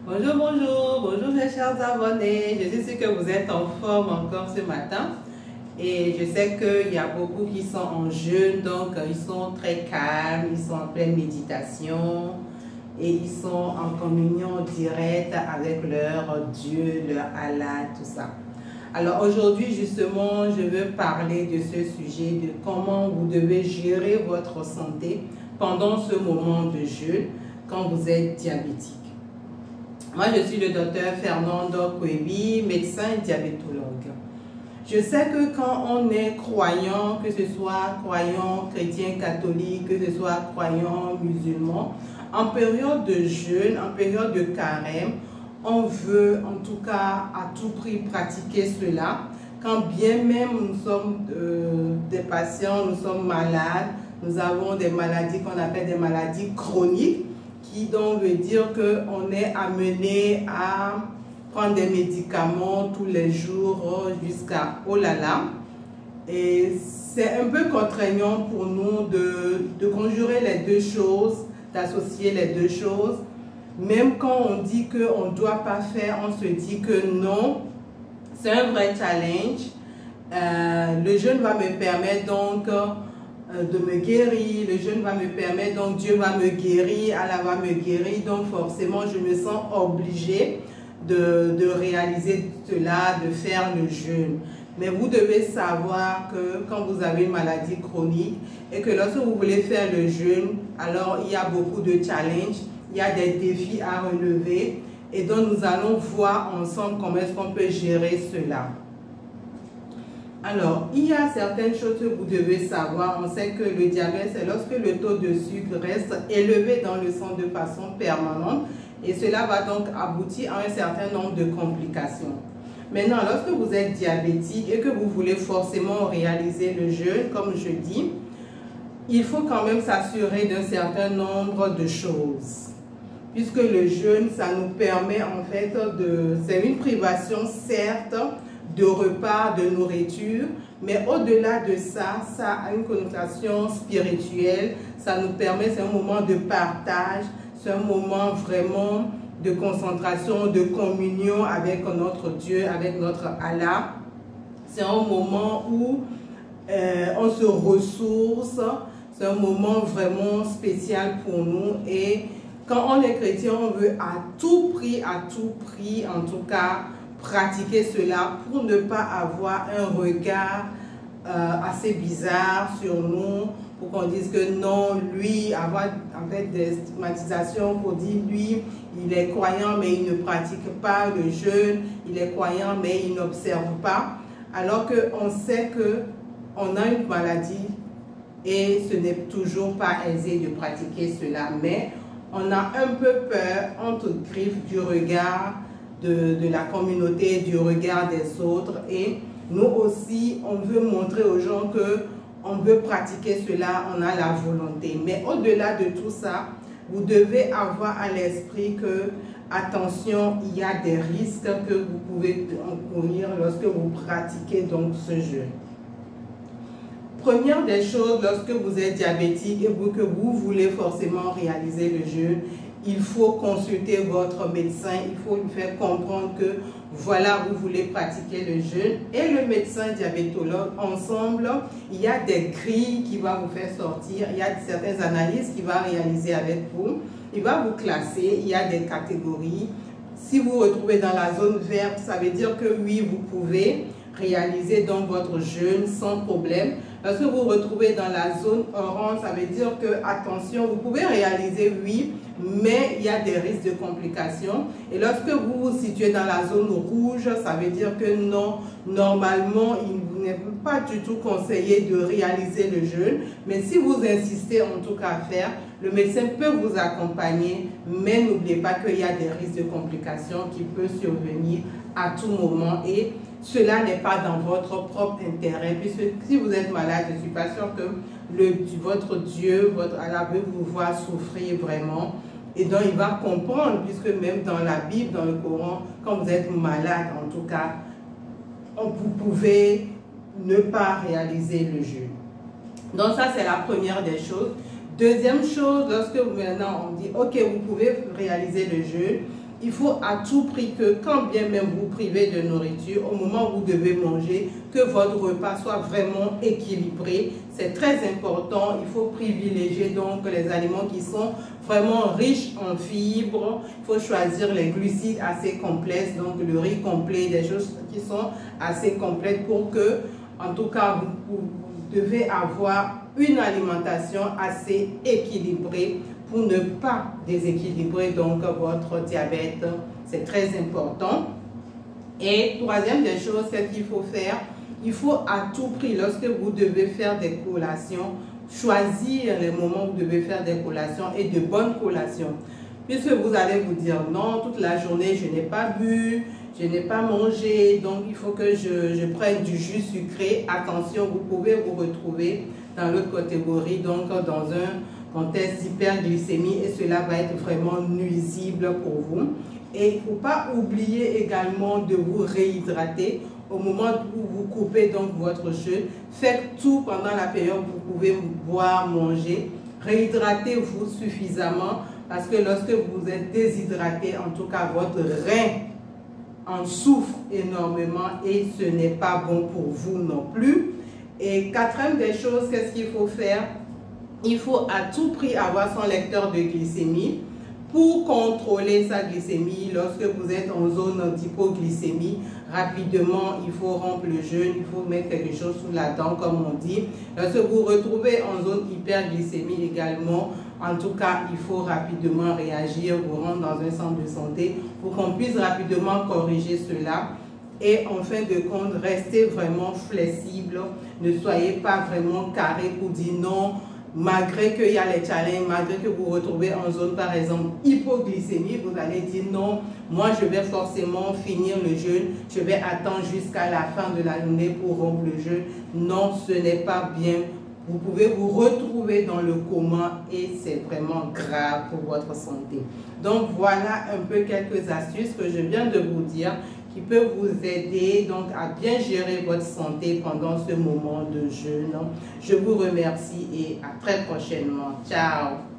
Bonjour, bonjour, bonjour mes chers abonnés. Je suis sûre que vous êtes en forme encore ce matin. Et je sais qu'il y a beaucoup qui sont en jeûne, donc ils sont très calmes, ils sont en pleine méditation et ils sont en communion directe avec leur Dieu, leur Allah, tout ça. Alors aujourd'hui justement, je veux parler de ce sujet, de comment vous devez gérer votre santé pendant ce moment de jeûne quand vous êtes diabétique. Moi, je suis le docteur Fernando Kwebi, médecin diabétologue. Je sais que quand on est croyant, que ce soit croyant chrétien, catholique, que ce soit croyant musulman, en période de jeûne, en période de carême, on veut en tout cas à tout prix pratiquer cela. Quand bien même nous sommes des patients, nous sommes malades, nous avons des maladies qu'on appelle des maladies chroniques, qui donc veut dire qu'on est amené à prendre des médicaments tous les jours jusqu'à oh là là. Et c'est un peu contraignant pour nous de conjurer les deux choses, d'associer les deux choses. Même quand on dit qu'on ne doit pas faire, on se dit que non, c'est un vrai challenge. Le jeûne va me permettre donc de me guérir, le jeûne va me permettre, donc Dieu va me guérir, Allah va me guérir, donc forcément je me sens obligée de réaliser cela, de faire le jeûne. Mais vous devez savoir que quand vous avez une maladie chronique et que lorsque vous voulez faire le jeûne, alors il y a beaucoup de challenges, il y a des défis à relever et donc nous allons voir ensemble comment est-ce qu'on peut gérer cela. Alors, il y a certaines choses que vous devez savoir. On sait que le diabète, c'est lorsque le taux de sucre reste élevé dans le sang de façon permanente et cela va donc aboutir à un certain nombre de complications. Maintenant, lorsque vous êtes diabétique et que vous voulez forcément réaliser le jeûne, comme je dis, il faut quand même s'assurer d'un certain nombre de choses. Puisque le jeûne, ça nous permet en fait c'est une privation certes, de repas, de nourriture, mais au-delà de ça, ça a une connotation spirituelle, ça nous permet, c'est un moment de partage, c'est un moment vraiment de concentration, de communion avec notre Dieu, avec notre Allah. C'est un moment où on se ressource, c'est un moment vraiment spécial pour nous et quand on est chrétien, on veut à tout prix en tout cas, pratiquer cela pour ne pas avoir un regard assez bizarre sur nous, pour qu'on dise que non, lui, avoir en fait des stigmatisations pour dire lui, il est croyant mais il ne pratique pas le jeûne, il est croyant mais il n'observe pas, alors qu'on sait qu'on a une maladie et ce n'est toujours pas aisé de pratiquer cela, mais on a un peu peur, on te griffe du regard de la communauté, du regard des autres et nous aussi, on veut montrer aux gens qu'on veut pratiquer cela, on a la volonté. Mais au-delà de tout ça, vous devez avoir à l'esprit que, attention, il y a des risques que vous pouvez encourir lorsque vous pratiquez donc ce jeûne. Première des choses, lorsque vous êtes diabétique et que vous voulez forcément réaliser le jeûne, il faut consulter votre médecin, il faut lui faire comprendre que voilà, vous voulez pratiquer le jeûne et le médecin diabétologue, ensemble, il y a des grilles qui vont vous faire sortir, il y a certaines analyses qu'il va réaliser avec vous, il va vous classer, il y a des catégories. Si vous vous retrouvez dans la zone verte, ça veut dire que oui, vous pouvez réaliser donc votre jeûne sans problème. Lorsque vous vous retrouvez dans la zone orange, ça veut dire que, attention, vous pouvez réaliser, oui, mais il y a des risques de complications. Et lorsque vous vous situez dans la zone rouge, ça veut dire que non, normalement, il n'est pas du tout conseillé de réaliser le jeûne. Mais si vous insistez en tout cas à faire, le médecin peut vous accompagner, mais n'oubliez pas qu'il y a des risques de complications qui peuvent survenir à tout moment et cela n'est pas dans votre propre intérêt, puisque si vous êtes malade, je ne suis pas sûre que votre Dieu, votre Allah veut vous voir souffrir vraiment. Et donc il va comprendre, puisque même dans la Bible, dans le Coran, quand vous êtes malade, en tout cas, vous pouvez ne pas réaliser le jeûne. Donc ça, c'est la première des choses. Deuxième chose, lorsque maintenant on dit, ok, vous pouvez réaliser le jeûne, il faut à tout prix que quand bien même vous privez de nourriture, au moment où vous devez manger, que votre repas soit vraiment équilibré. C'est très important. Il faut privilégier donc les aliments qui sont vraiment riches en fibres. Il faut choisir les glucides assez complexes, donc le riz complet, des choses qui sont assez complètes pour que, en tout cas, vous devez avoir une alimentation assez équilibrée pour ne pas déséquilibrer donc votre diabète. C'est très important. Et troisième des choses, qu'est-ce qu'il faut faire? Il faut à tout prix, lorsque vous devez faire des collations, choisir les moments où vous devez faire des collations et de bonnes collations. Puisque vous allez vous dire non, toute la journée je n'ai pas bu, je n'ai pas mangé, donc il faut que je prenne du jus sucré. Attention, vous pouvez vous retrouver dans l'autre catégorie, donc dans un contexte d'hyperglycémie, et cela va être vraiment nuisible pour vous. Et il ne faut pas oublier également de vous réhydrater au moment où vous coupez donc votre jeûne. Faites tout pendant la période où vous pouvez boire, manger. Réhydratez-vous suffisamment parce que lorsque vous êtes déshydraté, en tout cas votre rein en souffre énormément et ce n'est pas bon pour vous non plus. Et quatrième des choses, qu'est-ce qu'il faut faire? Il faut à tout prix avoir son lecteur de glycémie pour contrôler sa glycémie. Lorsque vous êtes en zone d'hypoglycémie, rapidement, il faut rompre le jeûne, il faut mettre quelque chose sous la dent, comme on dit. Lorsque vous vous retrouvez en zone hyperglycémie également, en tout cas, il faut rapidement réagir, vous rendre dans un centre de santé pour qu'on puisse rapidement corriger cela. Et en fin de compte, restez vraiment flexible, ne soyez pas vraiment carré pour dire non. Malgré qu'il y a les challenges, malgré que vous vous retrouvez en zone par exemple hypoglycémie, vous allez dire non, moi je vais forcément finir le jeûne, je vais attendre jusqu'à la fin de la journée pour rompre le jeûne. Non, ce n'est pas bien. Vous pouvez vous retrouver dans le coma et c'est vraiment grave pour votre santé. Donc voilà un peu quelques astuces que je viens de vous dire qui peuvent vous aider donc à bien gérer votre santé pendant ce moment de jeûne. Je vous remercie et à très prochainement. Ciao!